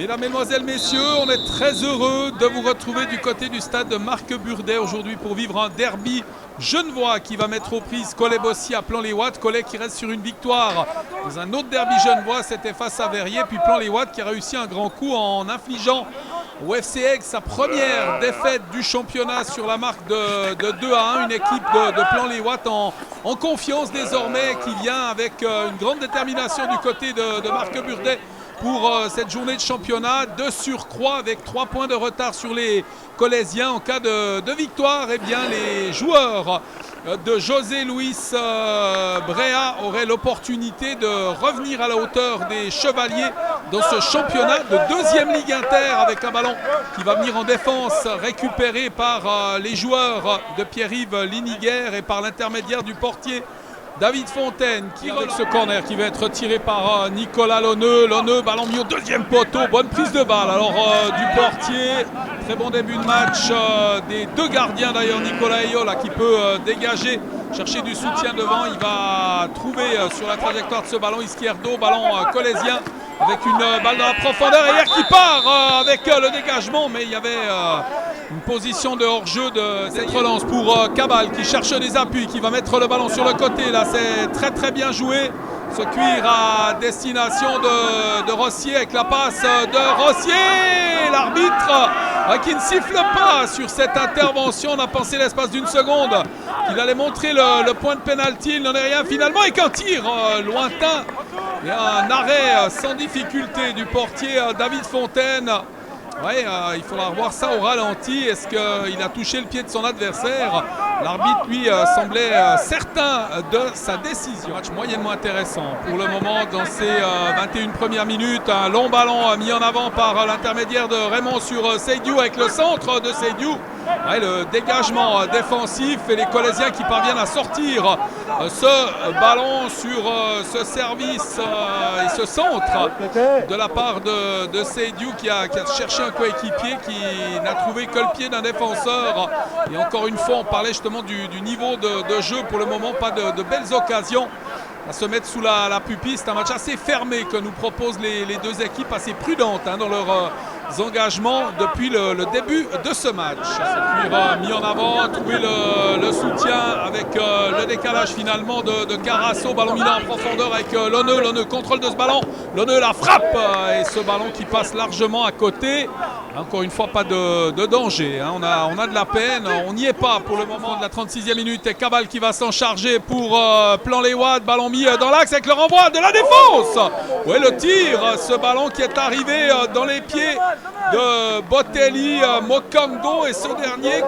Mesdames, Mesdemoiselles, Messieurs, on est très heureux de vous retrouver du côté du stade de Marc Burdet aujourd'hui pour vivre un derby genevois qui va mettre aux prises Cholet-Bossy à Plan-les-Ouates. Cholet qui reste sur une victoire dans un autre derby genevois, c'était face à Verrier. Puis Plan-les-Ouates qui a réussi un grand coup en infligeant au FC Aigues sa première défaite du championnat sur la marque de 2-1. Une équipe de Plan-les-Ouates en confiance désormais qui vient avec une grande détermination du côté de Marc Burdet pour cette journée de championnat, de surcroît avec 3 points de retard sur les Colaisiens. En cas de victoire, eh bien, les joueurs de José Luis Brea auraient l'opportunité de revenir à la hauteur des Chevaliers dans ce championnat de deuxième Ligue Inter, avec un ballon qui va venir en défense récupéré par les joueurs de Pierre-Yves Liniguère et par l'intermédiaire du portier David Fontaine qui avec ce corner qui va être tiré par Nicolas Lonneux. Lonneux, ballon mis au deuxième poteau, bonne prise de balle alors du portier. Très bon début de match des deux gardiens d'ailleurs, Nicolas Ayola qui peut dégager, chercher du soutien devant. Il va trouver sur la trajectoire de ce ballon Izquierdo, ballon colaisien avec une balle dans la profondeur et hier qui part avec le dégagement, mais il y avait une position de hors-jeu de cette relance pour Cabal qui cherche des appuis, qui va mettre le ballon sur le côté. Là, c'est très bien joué. Ce cuir à destination de Rossier avec la passe de Rossier. L'arbitre qui ne siffle pas sur cette intervention. On a pensé l'espace d'une seconde qu'il allait montrer le point de pénalty. Il n'en est rien finalement et qu'un tir lointain. Et un arrêt sans difficulté du portier David Fontaine. Ouais, il faudra revoir ça au ralenti. Est-ce qu'il a touché le pied de son adversaire? L'arbitre, lui, semblait certain de sa décision. Match moyennement intéressant pour le moment dans ces 21 premières minutes. Un long ballon mis en avant par l'intermédiaire de Raymond sur Seydiou avec le centre de Seydiou. Ouais, le dégagement défensif et les Colaisiens qui parviennent à sortir ce ballon sur ce service et ce centre de la part de Seydiou qui a cherché un coéquipier qui n'a trouvé que le pied d'un défenseur. Et encore une fois, on parlait justement du niveau de jeu. Pour le moment, pas de belles occasions à se mettre sous la pupille. C'est un match assez fermé que nous proposent les deux équipes, assez prudentes dans leurs engagements depuis le début de ce match. Puis mis en avant, trouver le soutien avec le décalage finalement de Carasso, ballon mis en profondeur avec Lonneux. Lonneux contrôle de ce ballon, Lonneux la frappe et ce ballon qui passe largement à côté. Encore une fois, pas de danger, on a de la peine, on n'y est pas pour le moment de la 36e minute. Et Cabal qui va s'en charger pour Plan-les-Ouates, ballon mis dans l'axe avec le renvoi de la défense. Ouais, le tir, ce ballon qui est arrivé dans les pieds de Botelli Mokango et ce dernier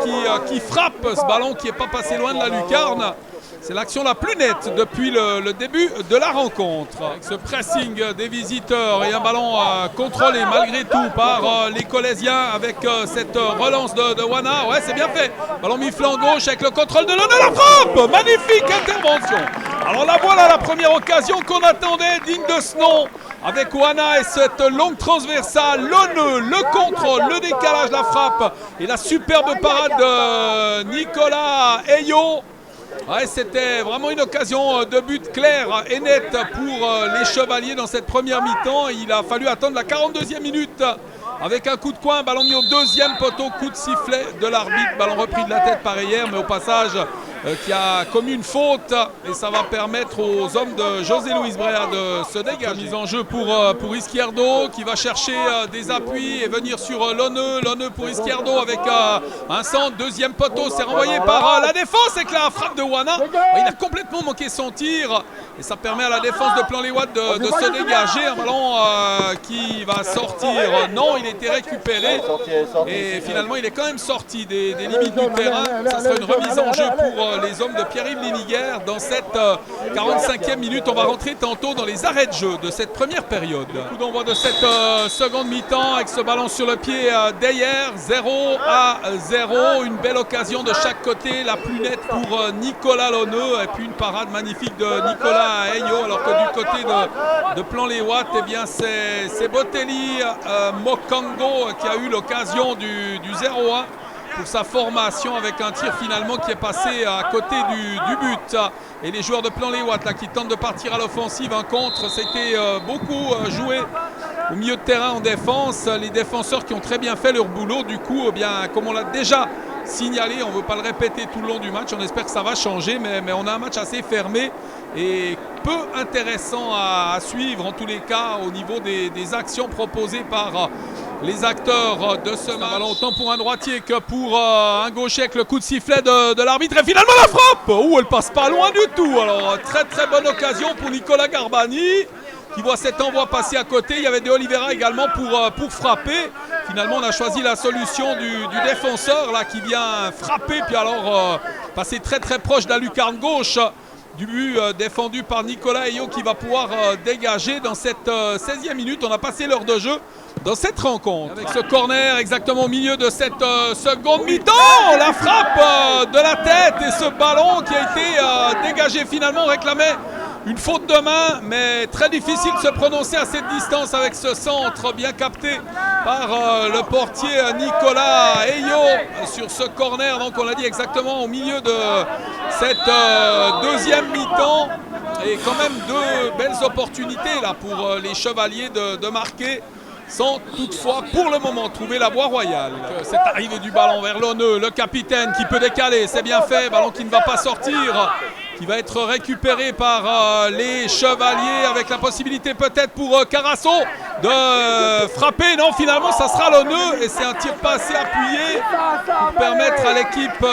qui frappe ce ballon qui n'est pas passé loin de la lucarne. C'est l'action la plus nette depuis le début de la rencontre. Avec ce pressing des visiteurs et un ballon contrôlé malgré tout par les Colaisiens avec cette relance de Wana. Ouais, c'est bien fait. Ballon mis flanc gauche avec le contrôle de Lonneux, la frappe. Magnifique intervention. Alors la voilà la première occasion qu'on attendait, digne de ce nom. Avec Wana et cette longue transversale, Lonneux, le contrôle, le décalage, la frappe et la superbe parade de Nicolas Ayo. Ouais, c'était vraiment une occasion de but clair et net pour les Chevaliers dans cette première mi-temps. Il a fallu attendre la 42e minute avec un coup de coin, ballon mis au deuxième poteau, coup de sifflet de l'arbitre, ballon repris de la tête par hier, mais au passage qui a commis une faute et ça va permettre aux hommes de José Luis Brea de se dégager. Mise en jeu pour Izquierdo qui va chercher des appuis et venir sur Lonneux. Lonneux pour Izquierdo avec un centre, deuxième poteau, c'est renvoyé par la défense avec la frappe de Wana. Il a complètement manqué son tir et ça permet à la défense de Plan-les-Ouates de se dégager. Un ballon qui va sortir, non, il a été récupéré et finalement il est quand même sorti des limites du terrain. Ça sera une remise en jeu pour les hommes de Pierre-Yves Liniguère dans cette 45e minute. On va rentrer tantôt dans les arrêts de jeu de cette première période. Coup d'envoi de cette seconde mi-temps avec ce ballon sur le pied d'Ayer, 0-0. Une belle occasion de chaque côté, la plus nette pour Nicolas Lonneux et puis une parade magnifique de Nicolas Ayo, alors que du côté de Plan-les-Ouates, eh bien c'est Botelli Mokango qui a eu l'occasion du 0-1. pour sa formation avec un tir finalement qui est passé à côté du but. Et les joueurs de Plan-les-Ouates là qui tentent de partir à l'offensive, un contre, c'était beaucoup joué au milieu de terrain en défense. Les défenseurs qui ont très bien fait leur boulot, du coup, bien, comme on l'a déjà signalé, on ne veut pas le répéter tout le long du match, on espère que ça va changer, mais on a un match assez fermé et peu intéressant à suivre en tous les cas au niveau des actions proposées par les acteurs de ce match. Autant pour un droitier que pour un gaucher avec le coup de sifflet de l'arbitre. Et finalement la frappe, elle passe pas loin du tout. Alors très très bonne occasion pour Nicolas Garbani qui voit cet envoi passer à côté. Il y avait De Oliveira également pour frapper. Finalement on a choisi la solution du défenseur là qui vient frapper puis alors passer très très proche de la lucarne gauche du but défendu par Nicolas Ayo qui va pouvoir dégager dans cette 16e minute. On a passé l'heure de jeu dans cette rencontre. Avec ce corner exactement au milieu de cette seconde mi-temps, la frappe de la tête et ce ballon qui a été dégagé finalement réclamait une faute de main, mais très difficile de se prononcer à cette distance avec ce centre bien capté par le portier Nicolas Ayo sur ce corner. Donc on l'a dit exactement au milieu de cette deuxième mi-temps. Et quand même deux belles opportunités là pour les Chevaliers de marquer, sans toutefois pour le moment trouver la voie royale. Cette arrivée du ballon vers Lonneux, le capitaine qui peut décaler, c'est bien fait, ballon qui ne va pas sortir, qui va être récupéré par les Chevaliers avec la possibilité peut-être pour Carasso de frapper. Non, finalement ça sera Lonneux et c'est un tir pas assez appuyé pour permettre à l'équipe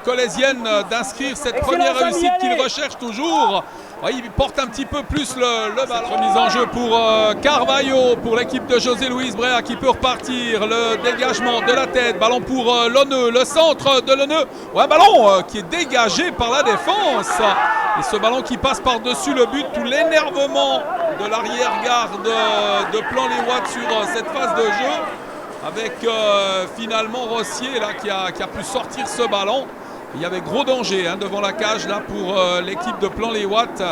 colaisienne d'inscrire cette première réussite qu'il recherche toujours. Ouais, il porte un petit peu plus le ballon. Remise en jeu pour Carvalho, pour l'équipe de José Luis Brea qui peut repartir. Le dégagement de la tête, ballon pour Lonneux, le centre de Lonneux. Ouais, ballon qui est dégagé par la défense. Et ce ballon qui passe par-dessus le but, tout l'énervement de l'arrière-garde de Plan-les-Ouates sur cette phase de jeu. Avec finalement Rossier là, qui a pu sortir ce ballon. Il y avait gros danger devant la cage là pour l'équipe de Plan-les-Ouates.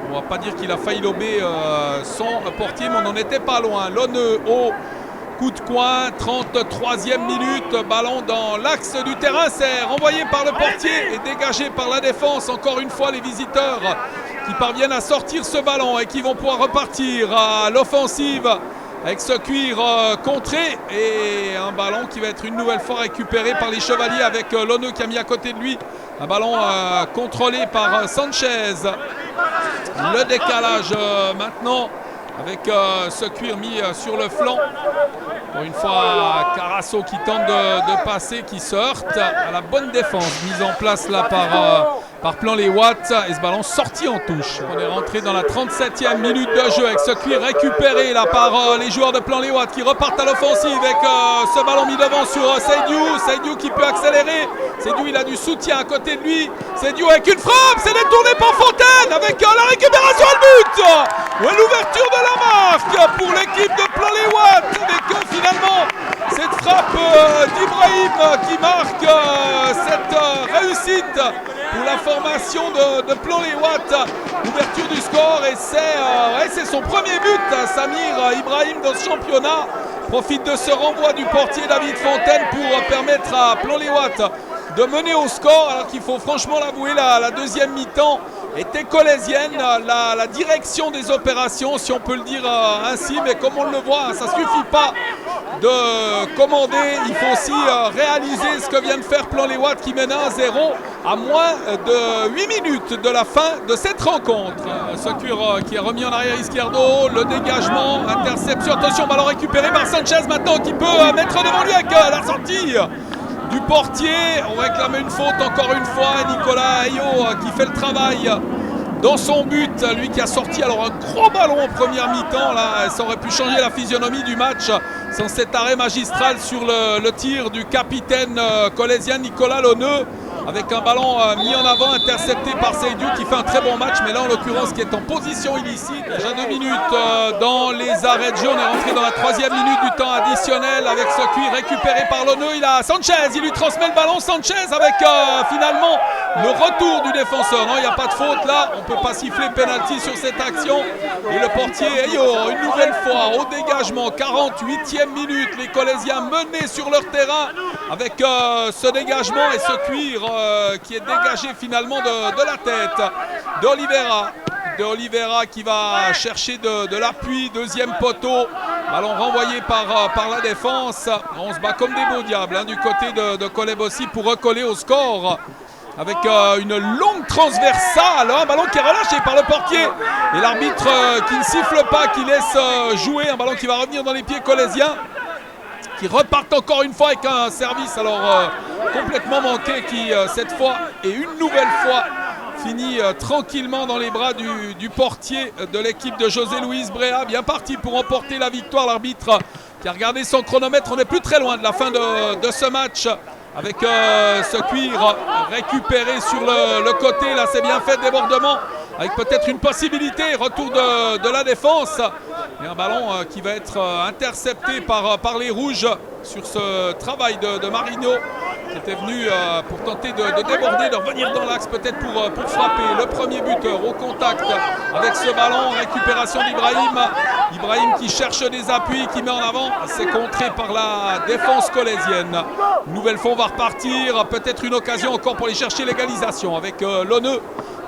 On ne va pas dire qu'il a failli lober son portier, mais on n'en était pas loin. Lonneux au coup de coin, 33e minute, ballon dans l'axe du terrain, c'est renvoyé par le portier et dégagé par la défense. Encore une fois les visiteurs qui parviennent à sortir ce ballon et qui vont pouvoir repartir à l'offensive avec ce cuir contré et un ballon qui va être une nouvelle fois récupéré par les Chevaliers avec Lonneux qui a mis à côté de lui un ballon contrôlé par Sanchez. Le décalage maintenant avec ce cuir mis sur le flanc. Pour une fois Carasso qui tente de passer, qui se heurte à la bonne défense mise en place là par Plan-les-Ouates et ce ballon sorti en touche. On est rentré dans la 37e minute de jeu avec ce cuir récupéré là par les joueurs de Plan-les-Ouates qui repartent à l'offensive avec ce ballon mis devant sur Seydou qui peut accélérer. Seydou il a du soutien à côté de lui. Seydou avec une frappe, c'est détourné par Fontaine avec la récupération et le but. Ouais, l'ouverture de la marque pour l'équipe de Plan-les-Ouates avec finalement cette frappe d'Ibrahim qui marque cette réussite pour la formation de Plan-les-Ouates. Ouverture du score et c'est son premier but. Samir Ibrahim dans ce championnat profite de ce renvoi du portier David Fontaine pour permettre à Plan-les-Ouates de mener au score, alors qu'il faut franchement l'avouer, la deuxième mi-temps était colaisienne, la direction des opérations, si on peut le dire ainsi, mais comme on le voit, ça ne suffit pas de commander, il faut aussi réaliser ce que vient de faire Plan-les-Ouates qui mène 1-0 à moins de 8 minutes de la fin de cette rencontre. Secure qui est remis en arrière Izquierdo, le dégagement, interception, attention, ballon récupéré par Sanchez maintenant qui peut mettre devant lui avec la sortie du portier. On réclame une faute encore une fois. Nicolas Ayo qui fait le travail dans son but. Lui qui a sorti alors un gros ballon en première mi-temps. Là, ça aurait pu changer la physionomie du match sans cet arrêt magistral sur le tir du capitaine colaisien Nicolas Lonneux. Avec un ballon mis en avant, intercepté par Seydou qui fait un très bon match, mais là en l'occurrence qui est en position illicite. Déjà 2 minutes dans les arrêts de jeu, on est rentré dans la 3e minute du temps additionnel avec ce cuir récupéré par Lonneux. Il a Sanchez, il lui transmet le ballon, Sanchez avec finalement Le retour du défenseur, non, il n'y a pas de faute là, on ne peut pas siffler penalty sur cette action. Et le portier, une nouvelle fois au dégagement, 48e minute, les Colaisiens menés sur leur terrain avec ce dégagement et ce cuir qui est dégagé finalement de la tête d'Oliveira qui va chercher de l'appui, deuxième poteau, ballon renvoyé par la défense. On se bat comme des beaux diables du côté de Kolebossi pour recoller au score avec une longue transversale, un ballon qui est relâché par le portier et l'arbitre qui ne siffle pas, qui laisse jouer, un ballon qui va revenir dans les pieds colaisiens, qui repartent encore une fois avec un service complètement manqué qui cette fois et une nouvelle fois finit tranquillement dans les bras du portier de l'équipe de José Luis Brea, bien parti pour remporter la victoire. L'arbitre qui a regardé son chronomètre, on n'est plus très loin de la fin de ce match avec ce cuir récupéré sur le côté, là c'est bien fait, débordement avec peut-être une possibilité, retour de la défense et un ballon qui va être intercepté par les rouges sur ce travail de Marino qui était venu pour tenter de déborder, de revenir dans l'axe peut-être pour frapper. Le premier buteur au contact avec ce ballon, récupération d'Ibrahim qui cherche des appuis, qui met en avant, c'est contré par la défense colaisienne. Une nouvelle fois on va repartir, peut-être une occasion encore pour aller chercher l'égalisation avec Lonneux.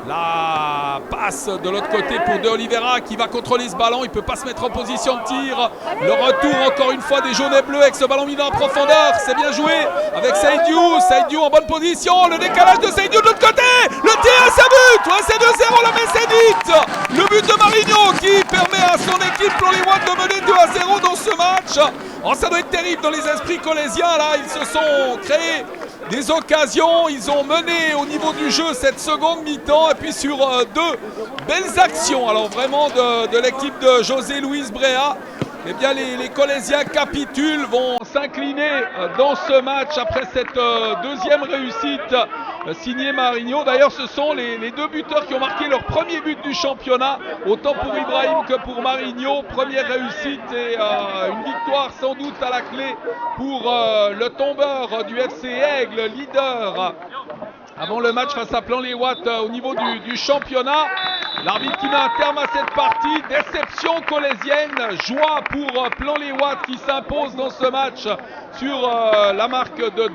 La passe de l'autre côté pour De Oliveira qui va contrôler ce ballon, il ne peut pas se mettre en position de tir. Le retour encore une fois des jaunes et bleus avec ce ballon mis dans la profondeur, c'est bien joué avec Seydou en bonne position, le décalage de Seydou de l'autre côté, le tir, c'est but, ouais, c'est 2-0 la Messédite. Le but de Marino qui permet à son équipe Plan les Watts de mener 2-0 dans ce match. Oh, ça doit être terrible dans les esprits colaisiens, là ils se sont créés des occasions, ils ont mené au niveau du jeu cette seconde mi-temps et puis sur deux belles actions alors vraiment de l'équipe de José Luis Brea, eh bien les Colaisiens capitulent, vont s'incliner dans ce match après cette deuxième réussite signée Marino. D'ailleurs ce sont les deux buteurs qui ont marqué leur premier but du championnat, autant pour Ibrahim que pour Marino. Première réussite et une victoire sans doute à la clé pour le tombeur du FC Aigle, leader avant le match face à Plan les Watts au niveau du championnat. L'arbitre qui met un terme à cette partie, déception colaisienne, joie pour Plan les Watts qui s'impose dans ce match sur la marque de 2-0.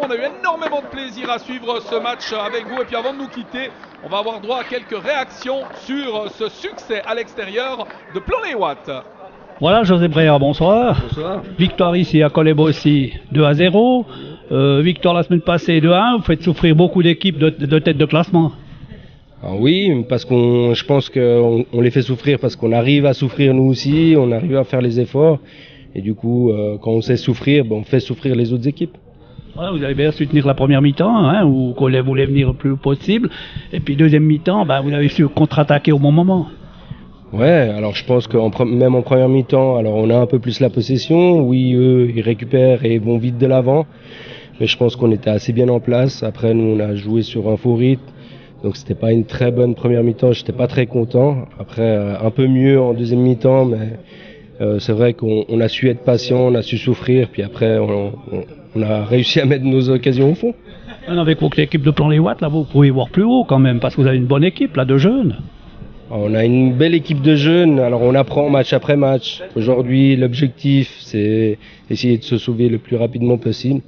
On a eu énormément de plaisir à suivre ce match avec vous et puis avant de nous quitter, on va avoir droit à quelques réactions sur ce succès à l'extérieur de Plan les Watts. Voilà, José Brea, bonsoir. Bonsoir. Victoire ici à Kolebossi 2-0. Victoire la semaine passée 2-1. Vous faites souffrir beaucoup d'équipes de tête de classement. Alors oui, parce je pense qu'on les fait souffrir parce qu'on arrive à souffrir nous aussi, on arrive à faire les efforts. Et du coup, quand on sait souffrir, on fait souffrir les autres équipes. Voilà, vous avez bien su tenir la première mi-temps, où Collet voulait venir le plus possible. Et puis deuxième mi-temps, vous avez su contre-attaquer au bon moment. Ouais, alors je pense que même en première mi-temps, alors on a un peu plus la possession. Oui, eux, ils récupèrent et vont vite de l'avant. Mais je pense qu'on était assez bien en place. Après, nous, on a joué sur un faux rythme. Donc c'était pas une très bonne première mi-temps. J'étais pas très content. Après, un peu mieux en deuxième mi-temps, mais c'est vrai qu'on a su être patient, on a su souffrir. Puis après, on a réussi à mettre nos occasions au fond. Avec votre équipe de Plan les Watts, là, vous pouvez voir plus haut quand même, parce que vous avez une bonne équipe là de jeunes. On a une belle équipe de jeunes, alors on apprend match après match. Aujourd'hui, l'objectif, c'est essayer de se sauver le plus rapidement possible.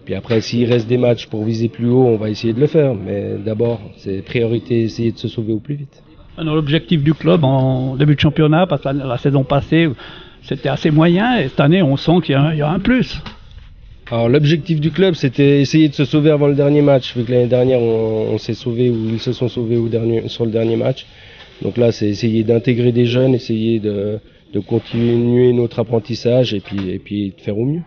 Puis après, s'il reste des matchs pour viser plus haut, on va essayer de le faire. Mais d'abord, c'est priorité, essayer de se sauver au plus vite. Alors, l'objectif du club en début de championnat, parce que la saison passée, c'était assez moyen. Et cette année, on sent qu'il y a un plus. Alors l'objectif du club, c'était essayer de se sauver avant le dernier match. Vu que l'année dernière, on s'est sauvé ou ils se sont sauvés sur le dernier match. Donc là, c'est essayer d'intégrer des jeunes, essayer de continuer notre apprentissage et puis de faire au mieux.